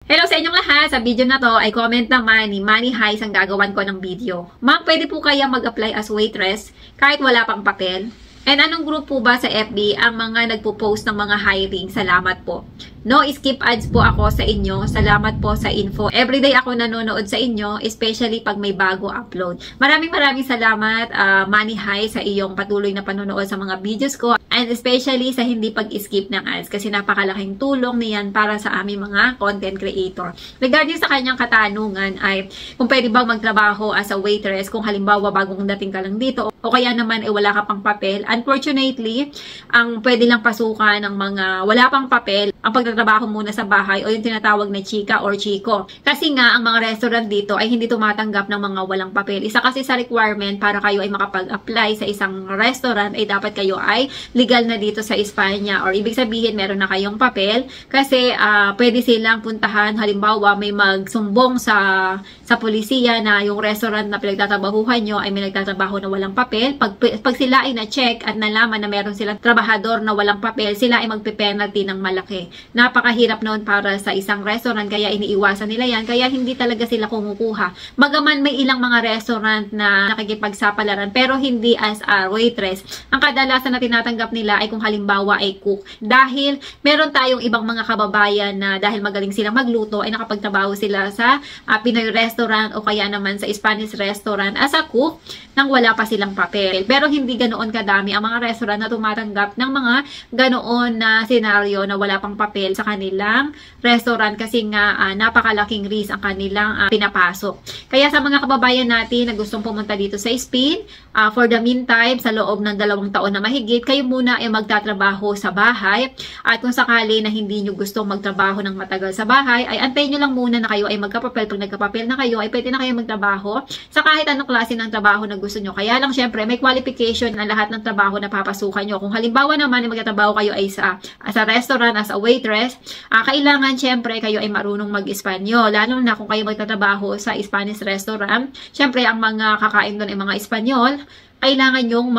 Hello sa inyong lahat! Sa video na to ay comment naman ni Money Heist ang gagawan ko ng video. Ma'am, pwede po kaya mag-apply as waitress kahit wala pang papel? And anong group po ba sa FB ang mga nagpo-post ng mga hiring? Salamat po. No skip ads po ako sa inyo. Salamat po sa info. Everyday ako nanonood sa inyo, especially pag may bago upload. Maraming salamat, Money Heist, sa iyong patuloy na panonood sa mga videos ko. And especially sa hindi pag-skip ng ads kasi napakalaking tulong niyan para sa aming mga content creator. Regarding sa kanyang katanungan ay kung pwede bang magtrabaho as a waitress kung halimbawa bagong dating ka lang dito o kaya naman wala ka pang papel. Unfortunately, ang pwede lang pasukan ng mga wala pang papel ang pagtatrabaho muna sa bahay o yung tinatawag na chika or chiko. Kasi nga, ang mga restaurant dito ay hindi tumatanggap ng mga walang papel. Isa kasi sa requirement para kayo ay makapag-apply sa isang restaurant ay dapat kayo ay legal na dito sa Espanya or ibig sabihin meron na kayong papel kasi pwede silang puntahan. Halimbawa, may magsumbong sa polisiya na yung restaurant na pinagtatrabahuhan nyo ay may nagtatrabaho na walang papel. Pag sila ay na-check at nalaman na meron silang trabahador na walang papel, sila ay magpe-penalty ng malaki. Napakahirap noon para sa isang restaurant kaya iniiwasan nila yan kaya hindi talaga sila kumukuha. Bagaman may ilang mga restaurant na nakikipagsapalaran pero hindi as a waitress. Ang kadalasan na tinatanggap nila ay kung halimbawa ay cook. Dahil meron tayong ibang mga kababayan na dahil magaling silang magluto ay nakapagtrabaho sila sa Pinoy restaurant o kaya naman sa Spanish restaurant as a cook nang wala pa silang papel. Pero hindi ganoon kadami ang mga restaurant na tumatanggap ng mga ganoon na senaryo na wala pang papel sa kanilang restaurant kasi nga napakalaking risk ang kanilang pinapasok. Kaya sa mga kababayan natin na gustong pumunta dito sa Spain, for the meantime, sa loob ng 2 taon na mahigit, kayo muna ay magtatrabaho sa bahay. At kung sakali na hindi nyo gustong magtrabaho ng matagal sa bahay, ay antayin nyo lang muna na kayo ay magkapapel. Pag nagkapapel na kayo, ay pwede na kayo magtrabaho sa kahit anong klase ng trabaho na gusto nyo. Kaya lang syempre, may qualification na lahat ng trabaho na papasukan nyo. Kung halimbawa naman ay magtatrabaho kayo ay sa restaurant, as a waitress, kailangan syempre kayo ay marunong mag-Espanyol. Lalo na kung kayo magtatrabaho sa Spanish restaurant, syempre ang mga kakain doon ay mga Espanyol, kailangan yung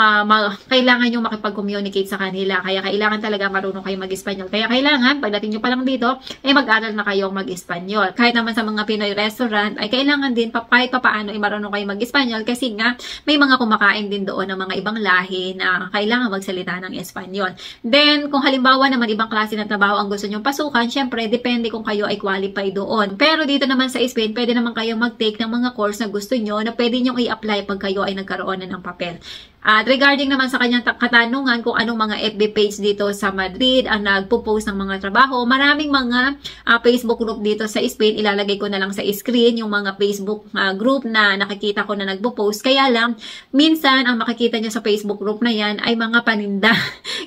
makipag-communicate sa kanila. Kaya kailangan talaga marunong kayo mag-Espanyol. Kaya kailangan, pagdating nyo pa lang dito, ay mag-aral na kayong mag-Espanyol. Kahit naman sa mga Pinoy restaurant, ay kailangan din, kahit papaano, ay marunong kayo mag-Espanyol kasi nga, may mga kumakain din doon ng mga ibang lahi na kailangan magsalita ng Espanyol. Then, kung halimbawa naman ibang klase ng trabaho ang gusto nyong pasukan, syempre, depende kung kayo ay qualified doon. Pero dito naman sa Spain, pwede naman kayong mag-take ng mga course na gusto nyo na pwede nyong i-apply pag kayo ay nagkaroon na ng papel. At regarding naman sa kanyang katanungan kung anong mga FB page dito sa Madrid ang nagpo-post ng mga trabaho, maraming mga Facebook group dito sa Spain. Ilalagay ko na lang sa screen yung mga Facebook group na nakikita ko na nagpo-post. Kaya lang, minsan ang makikita nyo sa Facebook group na yan ay mga paninda.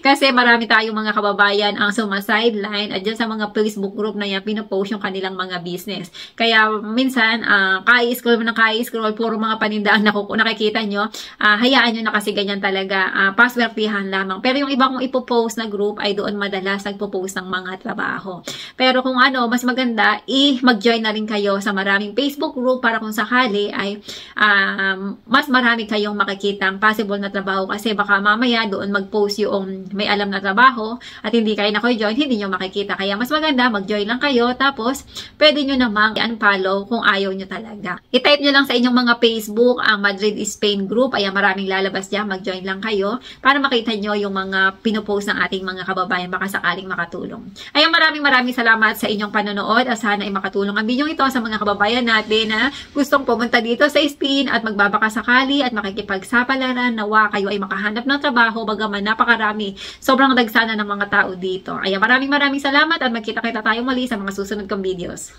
Kasi marami tayong mga kababayan ang sumasideline at dyan sa mga Facebook group na yan, pinopost yung kanilang mga business. Kaya minsan, kai-scroll mo ng kai-scroll, puro mga paninda ang nakikita nyo. Hayaan nyo na kasi ganyan talaga, paswertihan lamang. Pero yung iba kong ipopost na group ay doon madalas nagpo-post ng mga trabaho. Pero kung mas maganda, mag-join na rin kayo sa maraming Facebook group para kung sakali ay mas marami kayong makikitang possible na trabaho kasi baka mamaya doon mag-post yung may alam na trabaho at hindi kayo na-join, hindi nyo makikita. Kaya mas maganda, mag-join lang kayo tapos pwede nyo namang i-unfollow kung ayaw nyo talaga. I-type nyo lang sa inyong mga Facebook ang Madrid Spain group. Ayan, maraming lalabas dyan. Mag-join lang kayo para makita nyo yung mga pinopost ng ating mga kababayan baka sakaling makatulong. Ayan, maraming salamat sa inyong panonood at sana ay makatulong ang video ito sa mga kababayan natin na gustong pumunta dito sa Spain at magbabaka sakali at makikipagsapalaran nawa kayo ay makahanap ng trabaho bagaman napakarami. Sobrang dagsana ng mga tao dito. Ayan, maraming salamat at magkita-kita tayo muli sa mga susunod kong videos.